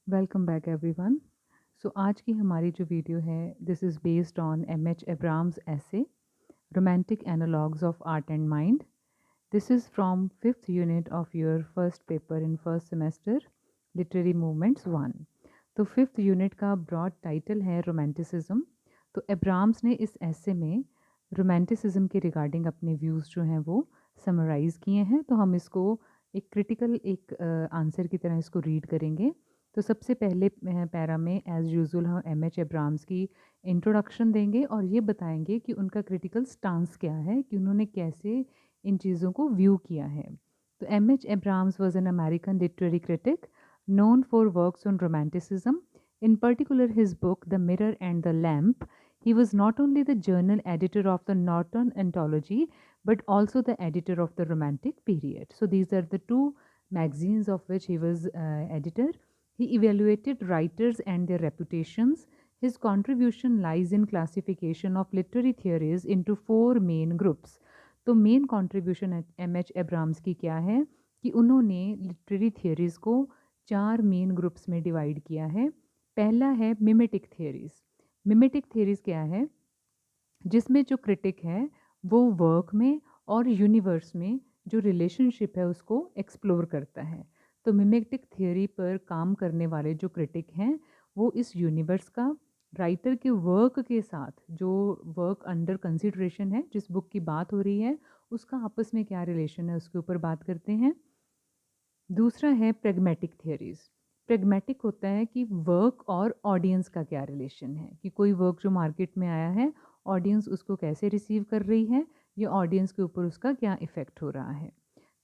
Welcome back everyone. सो आज की हमारी जो वीडियो है this is based on M H. Abrams essay romantic analogues of art and mind. This is from fifth unit of your first paper in first semester literary movements 1. तो fifth unit का broad title है romanticism. तो Abrams ने इस ऐसे में romanticism के regarding अपने व्यूज़ जो हैं वो समराइज़ किए हैं. तो हम इसको एक क्रिटिकल एक आंसर की तरह इसको रीड करेंगे. तो सबसे पहले पैरा में एज़ यूजुअल हम एम.एच. एब्राम्स की इंट्रोडक्शन देंगे और ये बताएंगे कि उनका क्रिटिकल स्टांस क्या है, कि उन्होंने कैसे इन चीज़ों को व्यू किया है. तो M H. Abrams was an American literary critic known for works on romanticism, in particular his book The Mirror and the Lamp. He was not only the journal editor of the Norton Anthology, but also the editor of the Romantic period. So these are the two magazines of which he was editor. He evaluated writers and their reputations. His contribution lies in classification of literary theories into four main groups. तो main contribution M H. Abrams की क्या है कि उन्होंने literary theories को चार main groups में divide किया है. पहला है मिमेटिक थियोरीज़. मिमेटिक थियोरीज़ क्या है, जिसमें जो क्रिटिक है वो वर्क में और यूनिवर्स में जो रिलेशनशिप है उसको एक्सप्लोर करता है. तो मिमेटिक थियोरी पर काम करने वाले जो क्रिटिक हैं वो इस यूनिवर्स का राइटर के वर्क के साथ, जो वर्क अंडर कंसिडरेशन है, जिस बुक की बात हो रही है उसका आपस में क्या रिलेशन है उसके ऊपर बात करते हैं. दूसरा है प्रेगमेटिक थियरीज़. प्रेगमेटिक होता है कि वर्क और ऑडियंस का क्या रिलेशन है, कि कोई वर्क जो मार्केट में आया है ऑडियंस उसको कैसे रिसीव कर रही है या ऑडियंस के ऊपर उसका क्या इफ़ेक्ट हो रहा है.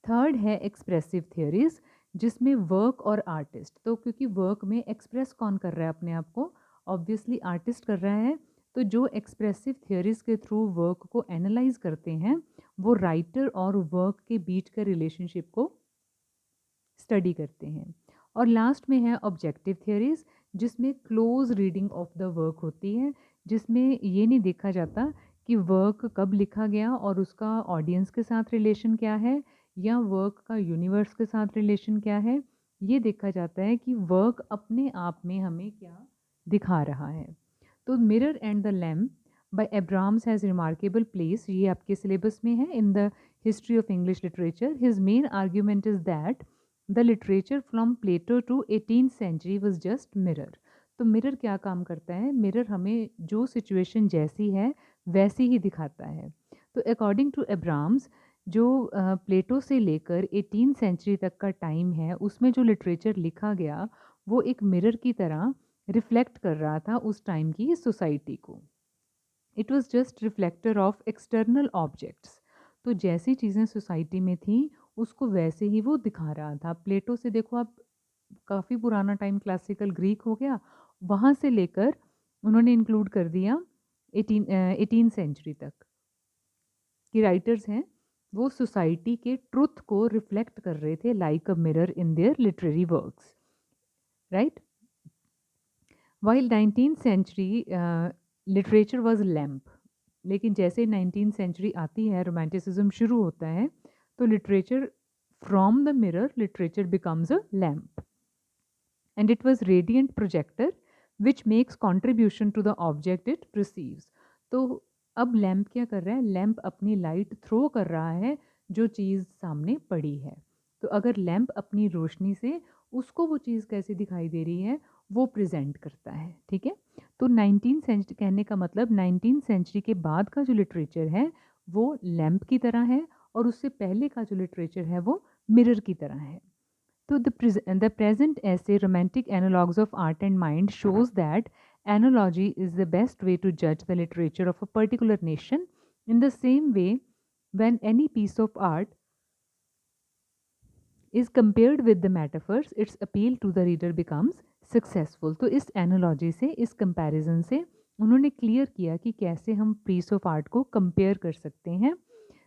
थर्ड है एक्सप्रेसिव थियरीज़, जिसमें वर्क और आर्टिस्ट, तो क्योंकि वर्क में एक्सप्रेस कौन कर रहा है अपने आप को, ऑब्वियसली आर्टिस्ट कर रहा है. तो जो एक्सप्रेसिव थियरीज़ के थ्रू वर्क को एनालाइज करते हैं वो राइटर और वर्क के बीच के रिलेशनशिप को स्टडी करते हैं. और लास्ट में है ऑब्जेक्टिव थियरीज़, जिसमें close reading of the work होती है, जिसमें ये नहीं देखा जाता कि वर्क कब लिखा गया और उसका ऑडियंस के साथ रिलेशन क्या है या वर्क का यूनिवर्स के साथ रिलेशन क्या है. ये देखा जाता है कि वर्क अपने आप में हमें क्या दिखा रहा है. तो mirror and the lamp by Abrams has remarkable place, ये आपके सिलेबस में है in the history of English literature. His main argument is that the literature from Plato to 18th century was just mirror. तो mirror क्या काम करता है, mirror हमें जो सिचुएशन जैसी है वैसी ही दिखाता है. तो अकॉर्डिंग टू एब्राम्स जो प्लेटो से लेकर 18th सेंचुरी तक का टाइम है उसमें जो लिटरेचर लिखा गया वो एक मिरर की तरह रिफ्लेक्ट कर रहा था उस टाइम की सोसाइटी को. It was just reflector of external objects. तो जैसी चीज़ें सोसाइटी में थी उसको वैसे ही वो दिखा रहा था. प्लेटो से देखो आप, काफ़ी पुराना टाइम क्लासिकल ग्रीक हो गया, वहाँ से लेकर उन्होंने इंक्लूड कर दिया 18 सेंचुरी तक कि राइटर्स हैं वो सोसाइटी के ट्रुथ को रिफ्लेक्ट कर रहे थे like a mirror in their literary works, right. While 19th century literature was lamp. लेकिन जैसे 19th सेंचुरी आती है रोमांटिसिज्म शुरू होता है तो literature from the mirror literature becomes a lamp and it was radiant projector which makes contribution to the object it perceives. तो अब लैम्प क्या कर रहा है, लैम्प अपनी लाइट थ्रो कर रहा है जो चीज़ सामने पड़ी है. तो अगर लैम्प अपनी रोशनी से उसको वो चीज़ कैसे दिखाई दे रही है वो प्रेजेंट करता है. ठीक है. तो 19th सेंचुरी कहने का मतलब 19th सेंचुरी के बाद का जो लिटरेचर है वो लैम्प की तरह है और उससे पहले का जो लिटरेचर है वो मिरर की तरह है. So the present essay, Romantic Analogues of Art and Mind, shows that analogy is the best way to judge the literature of a particular nation. In the same way, when any piece of art is compared with the metaphors, its appeal to the reader becomes successful. तो इस analogy से, इस comparison से उन्होंने clear किया कि कैसे हम piece of art को compare कर सकते हैं.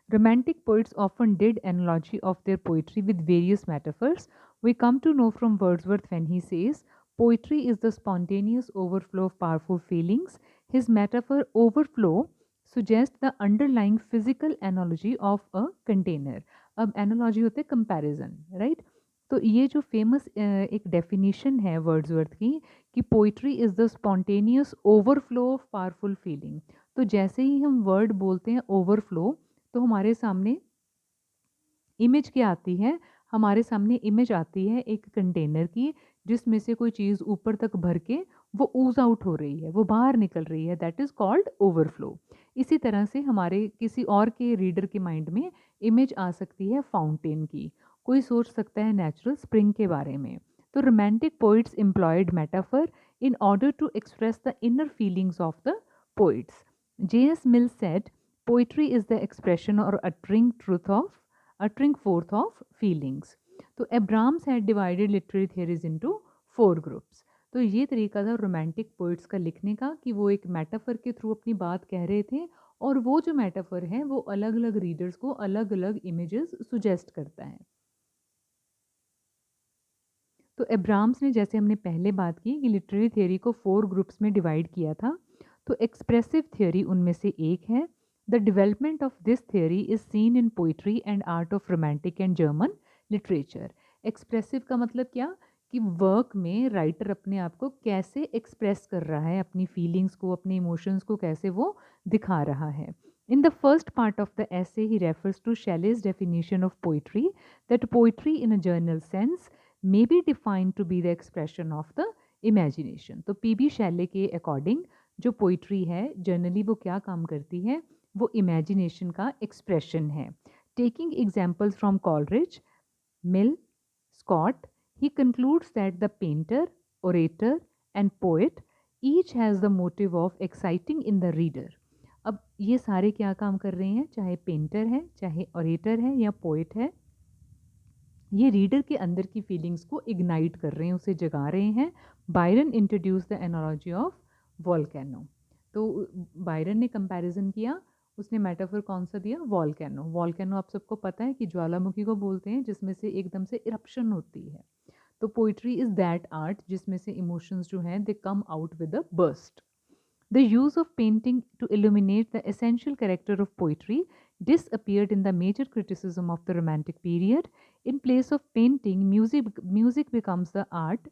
Romantic poets often did analogy of their poetry with various metaphors. We come to know from Wordsworth when he says, poetry is the spontaneous overflow of powerful feelings. His metaphor overflow suggests the underlying physical analogy of a container. अब analogy होते हैं comparison, right? तो ये जो famous एक definition है Wordsworth की कि poetry is the spontaneous overflow of powerful feeling. तो जैसे ही हम वर्ड बोलते हैं ओवरफ्लो, तो हमारे सामने इमेज क्या आती है? हमारे सामने इमेज आती है एक कंटेनर की, जिसमें से कोई चीज़ ऊपर तक भर के वो ऊज़ आउट हो रही है, वो बाहर निकल रही है, दैट इज़ कॉल्ड ओवरफ्लो। इसी तरह से हमारे किसी और के रीडर के माइंड में इमेज आ सकती है फाउंटेन की, कोई सोच सकता है नेचुरल स्प्रिंग के बारे में। तो romantic poets employed metaphor in order to express the inner feelings of the poets. J.S. Mill said, poetry is the expression or uttering forth of feelings. तो Abrams had divided literary theories into 4 groups. तो ये तरीका था romantic poets का लिखने का कि वो एक मेटाफर के थ्रू अपनी बात कह रहे थे, और वो जो मेटाफर है वो अलग अलग रीडर्स को अलग अलग इमेजेस सुजेस्ट करता है। तो एब्राम्स ने, जैसे हमने पहले बात की कि लिटरेरी थियरी को 4 ग्रुप्स में डिवाइड किया था, तो एक्सप्रेसिव थियरी उनमें से एक है। The development of this theory is seen in poetry and art of romantic and German literature. Expressive का मतलब क्या? कि वर्क में राइटर अपने आप को कैसे एक्सप्रेस कर रहा है, अपनी फीलिंग्स को, अपने इमोशंस को कैसे वो दिखा रहा है। In the first part of the essay, he refers to Shelley's definition of poetry, that poetry in a general sense may be defined to be the expression of the imagination। तो PB Shelley के according जो poetry है generally वो क्या काम करती है? वो इमेजिनेशन का एक्सप्रेशन है। Taking examples from Coleridge, Mill, Scott, he concludes that the painter, orator and poet each has the motive of exciting in the reader। अब ये सारे क्या काम कर रहे हैं? चाहे पेंटर है, चाहे ऑरेटर है या पोएट है, ये रीडर के अंदर की फीलिंग्स को इग्नाइट कर रहे हैं, उसे जगा रहे हैं। Byron introduce the analogy of volcano. तो बायरन ने कंपैरिजन किया, उसने मेटाफर कौन सा दिया? वॉल्केनो। वॉल्केनो आप सबको पता है कि ज्वालामुखी को बोलते हैं, जिसमें से एकदम से इरप्शन होती है। तो पोइट्री इज दैट आर्ट जिसमें से इमोशंस जो हैं they come out with a burst. The use of painting to illuminate the essential character of poetry disappeared in the major criticism of the Romantic period. In place of painting, music becomes the art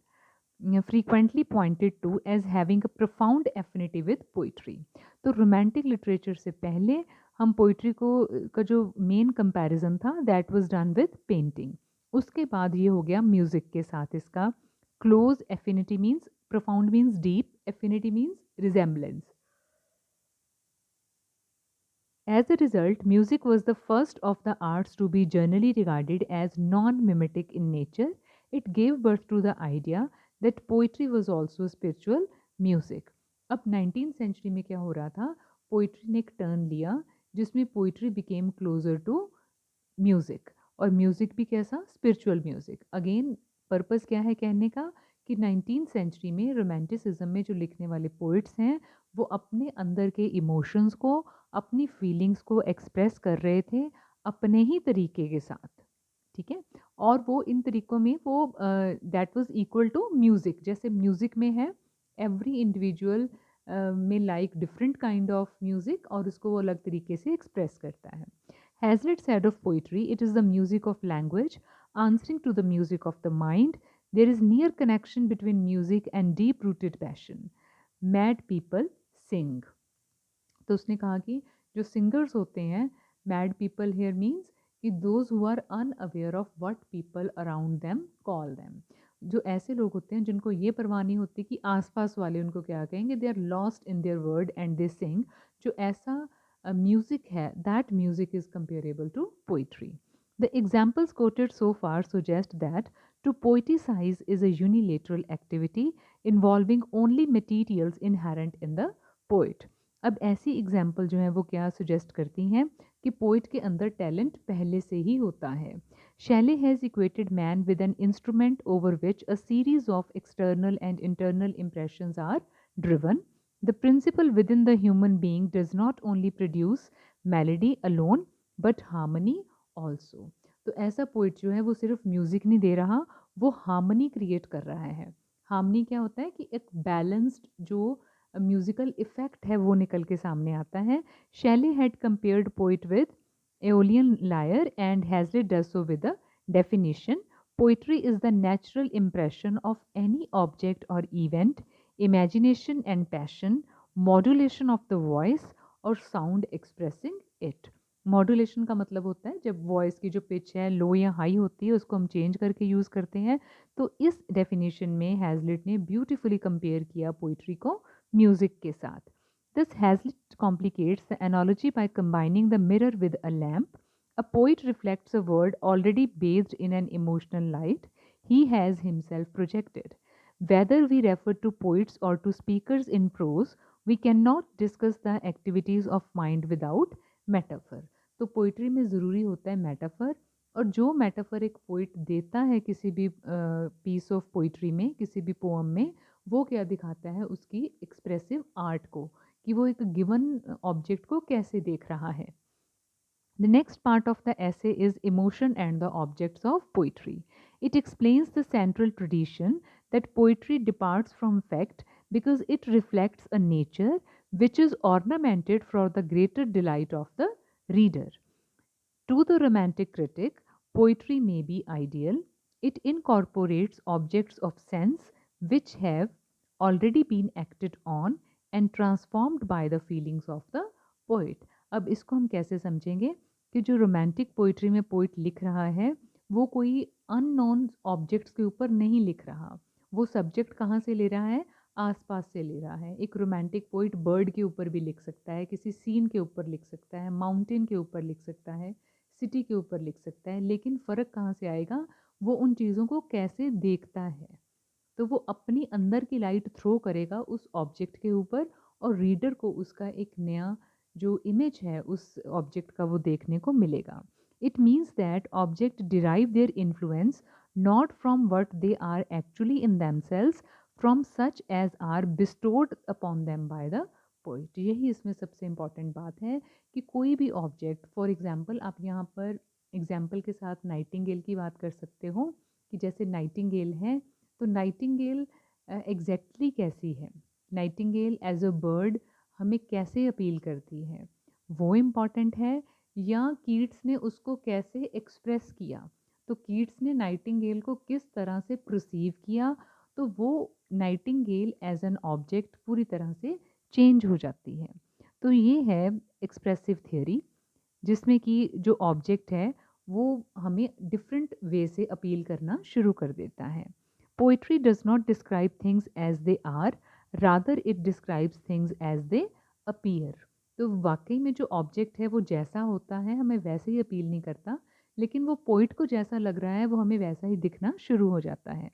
frequently pointed to as having a profound affinity with poetry। तो romantic literature से पहले हम poetry को का जो main comparison था that was done with painting। उसके बाद ये हो गया music के साथ इसका close affinity means profound means deep, affinity means resemblance। As a result, music was the first of the arts to be generally regarded as non-mimetic in nature। It gave birth to the idea that poetry was also spiritual music। अब 19th century में क्या हो रहा था? Poetry ने एक turn लिया जिसमें poetry became closer to music, और म्यूज़िक भी कैसा? Spiritual music. अगेन पर्पस क्या है कहने का? कि 19th सेंचुरी में रोमांटिसिज्म में जो लिखने वाले पोइट्स हैं वो अपने अंदर के इमोशंस को, अपनी फीलिंग्स को एक्सप्रेस कर रहे थे अपने ही तरीके के साथ। ठीक है, और वो इन तरीकों में वो that was equal to music. जैसे म्यूज़िक में है एवरी इंडिविजुअल में like different kind of music, और उसको वो अलग तरीके से एक्सप्रेस करता है। Hazlitt said of poetry, it is the music of language, answering to the music of the mind। There is near connection between music and deep-rooted passion। Mad people sing। तो उसने कहा कि जो सिंगर्स होते हैं, mad people here means कि those who are unaware of what people around them call them. जो ऐसे लोग होते हैं जिनको ये परवाह नहीं होती कि आसपास वाले उनको क्या कहेंगे, they are lost in their word and they sing. जो ऐसा म्यूजिक है, that music is comparable to poetry. The examples quoted so far suggest that to poeticize is a unilateral activity involving only materials inherent in the poet। अब ऐसी example जो है वो क्या suggest करती हैं कि पोइट के अंदर टैलेंट पहले से ही होता है। Shelley has equated man with an instrument over which a series of external and internal impressions are driven. The principle within the human being does not only produce melody alone but harmony also. तो ऐसा poet जो है वो सिर्फ music नहीं दे रहा, वो harmony create कर रहा है। हार्मनी क्या होता है? कि एक बैलेंस्ड जो म्यूजिकल इफेक्ट है वो निकल के सामने आता है। शैली had compared poet with aeolian lawyer and Hazlitt does so with the definition. Poetry is the natural impression of any object or event, imagination and passion, modulation of the voice और sound expressing it. Modulation का मतलब होता है जब voice की जो pitch है लो या हाई होती है उसको हम चेंज करके यूज़ करते हैं। तो इस डेफिनेशन में हैज़लिट ने ब्यूटीफुली कंपेयर किया पोइट्री को म्यूज़िक के साथ। This Hazlitt complicates the analogy by combining the mirror with a lamp. A poet reflects a world already bathed in an emotional light he has himself projected. Whether we refer to poets or to speakers in prose, we cannot discuss the activities of mind without metaphor. तो poetry में ज़रूरी होता है metaphor, और जो metaphor एक poet देता है किसी भी पीस ऑफ पोइट्री में, किसी भी पोअम में, वो क्या दिखाता है उसकी एक्सप्रेसिव आर्ट को, कि वो एक गिवन ऑब्जेक्ट को कैसे देख रहा है। The next part of the essay is Emotion and the Objects of Poetry. It explains the central tradition that poetry departs from fact because it reflects a nature which is ornamented for the greater delight of the reader. To the romantic critic, poetry may be ideal. It incorporates objects of sense which have already been acted on and transformed by the feelings of the poet. अब इसको हम कैसे समझेंगे कि जो romantic poetry में poet लिख रहा है वो कोई अननोन ऑब्जेक्ट्स के ऊपर नहीं लिख रहा। वो सब्जेक्ट कहाँ से ले रहा है? आसपास से ले रहा है। एक रोमांटिक पोइट बर्ड के ऊपर भी लिख सकता है, किसी सीन के ऊपर लिख सकता है, माउंटेन के ऊपर लिख सकता है, सिटी के ऊपर लिख सकता है, लेकिन फ़र्क कहाँ से आएगा? वो उन चीज़ों को कैसे देखता है। तो वो अपनी अंदर की लाइट थ्रो करेगा उस ऑब्जेक्ट के ऊपर और रीडर को उसका एक नया जो इमेज है उस ऑब्जेक्ट का वो देखने को मिलेगा। It means that object derive their influence not from what they are actually in themselves, from such as are bestowed upon them by the poet. यही इसमें सबसे इम्पॉर्टेंट बात है कि कोई भी ऑब्जेक्ट, फॉर एग्जाम्पल आप यहाँ पर एग्जाम्पल के साथ नाइटिंगेल की बात कर सकते हो कि जैसे नाइटिंगेल है, तो नाइटिंगेल एग्जैक्टली कैसी है, नाइटिंगेल एज अ बर्ड हमें कैसे अपील करती है, वो इम्पॉर्टेंट है, या कीट्स ने उसको कैसे एक्सप्रेस किया। तो कीट्स ने नाइटिंगेल को किस तरह से परसीव किया, तो वो नाइटिंगेल एज एन ऑब्जेक्ट पूरी तरह से चेंज हो जाती है। तो ये है एक्सप्रेसिव थियोरी, जिसमें कि जो ऑब्जेक्ट है वो हमें डिफरेंट वे से अपील करना शुरू कर देता है। Poetry does not describe things as they are, rather it describes things as they appear. तो वाकई में जो ऑब्जेक्ट है वो जैसा होता है हमें वैसे ही अपील नहीं करता, लेकिन वो पोइट को जैसा लग रहा है वो हमें वैसा ही दिखना शुरू हो जाता है।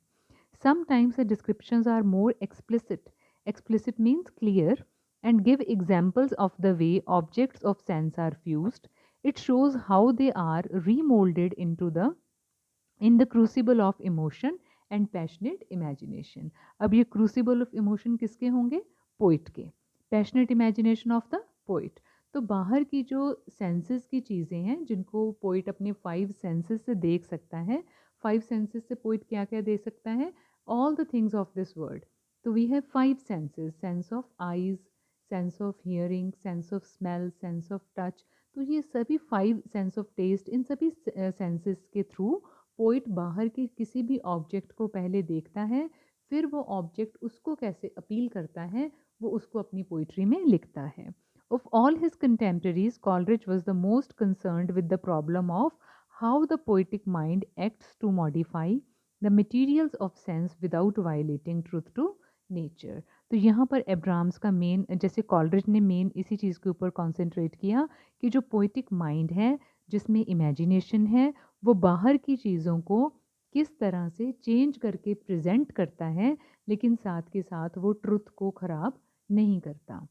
Sometimes the descriptions are more explicit. Explicit means clear and give examples of the way objects of sense are fused. It shows how they are remolded into the in the crucible of emotion and passionate imagination. अब ये crucible of emotion किसके होंगे? Poet के। Passionate imagination of the poet. तो बाहर की जो senses की चीज़ें हैं जिनको पोइट अपने 5 सेंसेस से देख सकता है, 5 सेंसेस से पोइट क्या क्या दे सकता है? All the things of this world. तो we have 5 senses, sense of eyes, sense of hearing, sense of smell, sense of touch. तो ये सभी 5 सेंस ऑफ टेस्ट, इन सभी सेंसेस के थ्रू पोइट बाहर के किसी भी ऑब्जेक्ट को पहले देखता है, फिर वो ऑब्जेक्ट उसको कैसे अपील करता है वो उसको अपनी पोइट्री में लिखता है। Of all his contemporaries, Coleridge was the most concerned with the problem of how the poetic mind acts to modify the materials of sense without violating truth to nature. तो यहाँ पर एब्राम्स का main, जैसे Coleridge ने main इसी चीज़ के ऊपर concentrate किया कि जो पोइटिक माइंड है जिसमें इमेजिनेशन है, वो बाहर की चीज़ों को किस तरह से चेंज करके प्रेजेंट करता है, लेकिन साथ के साथ वो ट्रुथ को ख़राब नहीं करता।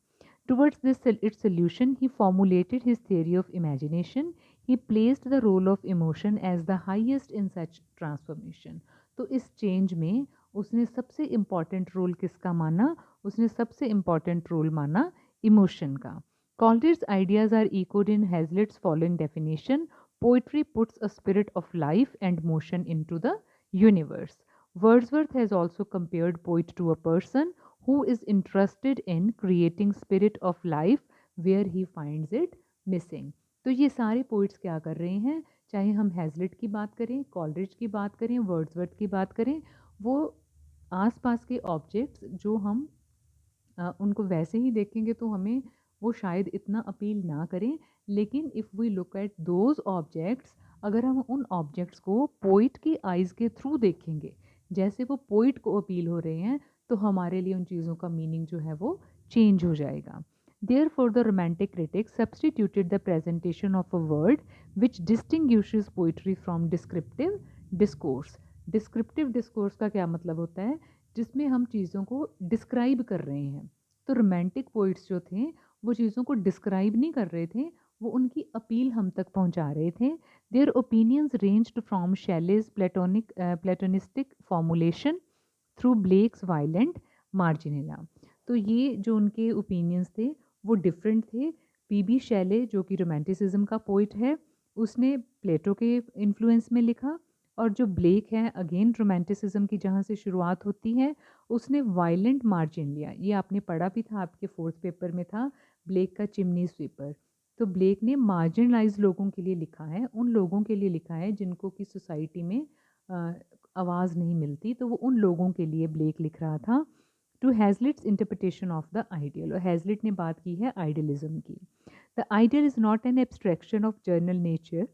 Towards this its solution, he formulated his theory of imagination. He placed the role of emotion as the highest in such transformation. तो इस चेंज में उसने सबसे इम्पॉर्टेंट रोल किसका माना? उसने सबसे इम्पॉर्टेंट रोल माना इमोशन का। Coleridge's ideas are echoed in Hazlitt's following definition: poetry puts a spirit of life and motion into the universe. Wordsworth has also compared poet to a person who is interested in creating spirit of life where he finds it missing. तो ये सारे poets क्या कर रहे हैं? चाहे हम हैज़लिट की बात करें, कॉलरिज की बात करें, वर्ड्सवर्थ की बात करें, वो आसपास के ऑब्जेक्ट्स जो हम उनको वैसे ही देखेंगे तो हमें वो शायद इतना अपील ना करें, लेकिन if we look at those objects, अगर हम उन ऑब्जेक्ट्स को पोइट की आइज़ के थ्रू देखेंगे, जैसे वो पोइट को अपील हो रहे हैं, तो हमारे लिए उन चीज़ों का मीनिंग जो है वो चेंज हो जाएगा। Therefore, the romantic critics substituted the presentation of a word which distinguishes poetry from descriptive discourse. Descriptive discourse का क्या मतलब होता है? जिसमें हम चीज़ों को डिस्क्राइब कर रहे हैं। तो रोमांटिक पोइट्स जो थे वो चीज़ों को डिस्क्राइब नहीं कर रहे थे, वो उनकी अपील हम तक पहुंचा रहे थे। Their opinions ranged from Shelley's Platonistic formulation through Blake's violent marginalia. तो ये जो उनके ओपिनियंस थे वो डिफरेंट थे। पीबी शैले जो कि रोमांटिसिज्म का पोइट है, उसने प्लेटो के इन्फ्लुएंस में लिखा, और जो ब्लेक है अगेन रोमांटिसिज्म की जहाँ से शुरुआत होती है, उसने वायलेंट मार्जिन लिया। ये आपने पढ़ा भी था, आपके फोर्थ पेपर में था, ब्लेक का चिमनी स्वीपर। तो ब्लेक ने मार्जिनलाइज लोगों के लिए लिखा है, उन लोगों के लिए लिखा है जिनको कि सोसाइटी में आवाज़ नहीं मिलती, तो वो उन लोगों के लिए ब्लेक लिख रहा था। To Hazlitt's interpretation of the ideal, और हैज़लिट ने बात की है आइडियलिज्म की। The ideal is not an abstraction of general nature.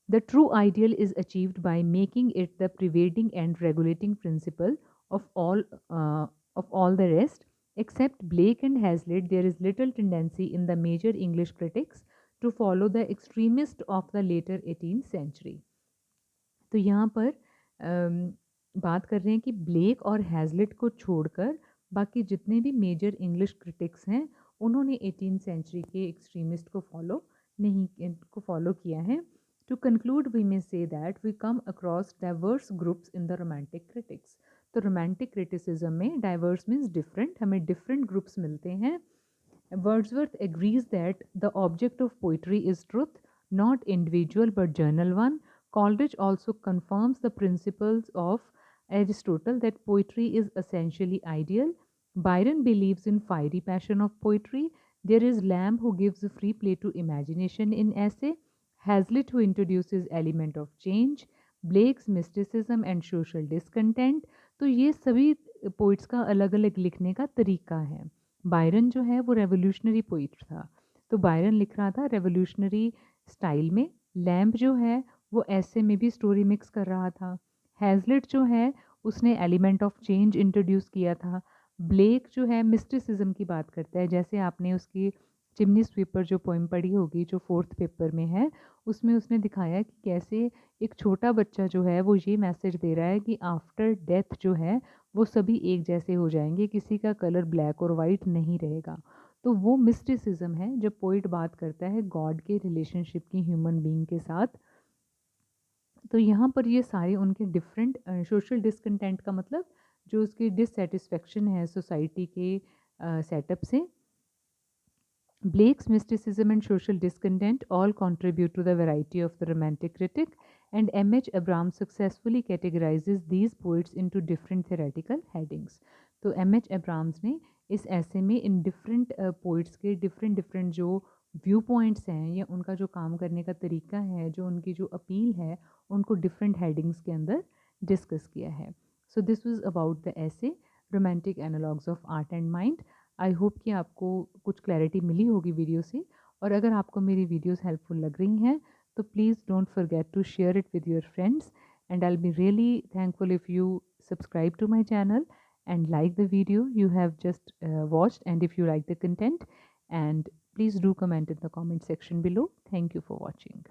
The true ideal is achieved by making it the pervading and regulating principle of all the rest. Except Blake and Hazlitt, there is little tendency in the major English critics to follow the extremist of the later 18th century. तो यहाँ पर बात कर रहे हैं कि black और हैज़लिट को छोड़कर बाकी जितने भी मेजर इंग्लिश क्रिटिक्स हैं, उन्होंने 18th सेंचुरी के एक्सट्रीमिस्ट को फॉलो किया है। To conclude we may say that we come across diverse groups in the romantic critics. तो रोमांटिक क्रिटिसिज्म में डाइवर्स मीन्स डिफरेंट, हमें डिफरेंट ग्रुप्स मिलते हैं। Wordsworth agrees that the object of poetry is truth, not individual but general one. Coleridge also confirms the principles of Aristotle that poetry is essentially ideal. Byron believes in fiery passion of poetry. There is Lamb who gives free play to imagination in essay. Hazlitt who introduces element of change. Blake's mysticism and social discontent. तो ये सभी poets का अलग अलग लिखने का तरीका है। बायरन जो है वो रेवोल्यूशनरी पोइट था, तो बायरन लिख रहा था रेवोल्यूशनरी स्टाइल में। लैम्प जो है वो ऐसे में भी स्टोरी मिक्स कर रहा था। हैज़लिट जो है उसने एलिमेंट ऑफ चेंज इंट्रोड्यूस किया था। ब्लेक जो है मिस्टिसिज्म की बात करता है, जैसे आपने उसकी चिमनी स्वीपर जो पोइम पढ़ी होगी जो फोर्थ पेपर में है, उसमें उसने दिखाया कि कैसे एक छोटा बच्चा जो है वो ये मैसेज दे रहा है कि आफ्टर डेथ जो है वो सभी एक जैसे हो जाएंगे, किसी का कलर ब्लैक और वाइट नहीं रहेगा। तो वो मिस्टिसिज्म है जब पोइट बात करता है गॉड के रिलेशनशिप की ह्यूमन बीइंग के साथ। तो यहाँ पर ये सारे उनके डिफरेंट सोशल डिसकंटेंट का मतलब जो उसकी डिससेटिस्फेक्शन है सोसाइटी के सेटअप से। Blake's mysticism and social discontent all contribute to the variety of the Romantic critic, and M.H. Abrams successfully categorizes these poets into different theoretical headings. तो M.H. Abrams ने इस ऐसे में इन डिफरेंट पोइट्स के different different जो view points हैं या उनका जो काम करने का तरीका है, जो उनकी जो अपील है, उनको डिफरेंट हेडिंग्स के अंदर डिस्कस किया है। So this was about the ऐसे romantic analogues of art and mind. I hope कि आपको कुछ क्लैरिटी मिली होगी वीडियो से, और अगर आपको मेरी वीडियोस हेल्पफुल लग रही हैं तो please don't forget to share it with your friends, and I will be really thankful if you subscribe to my channel and like the video you have just watched, and if you like the content, and please do comment in the comment section below. Thank you for watching.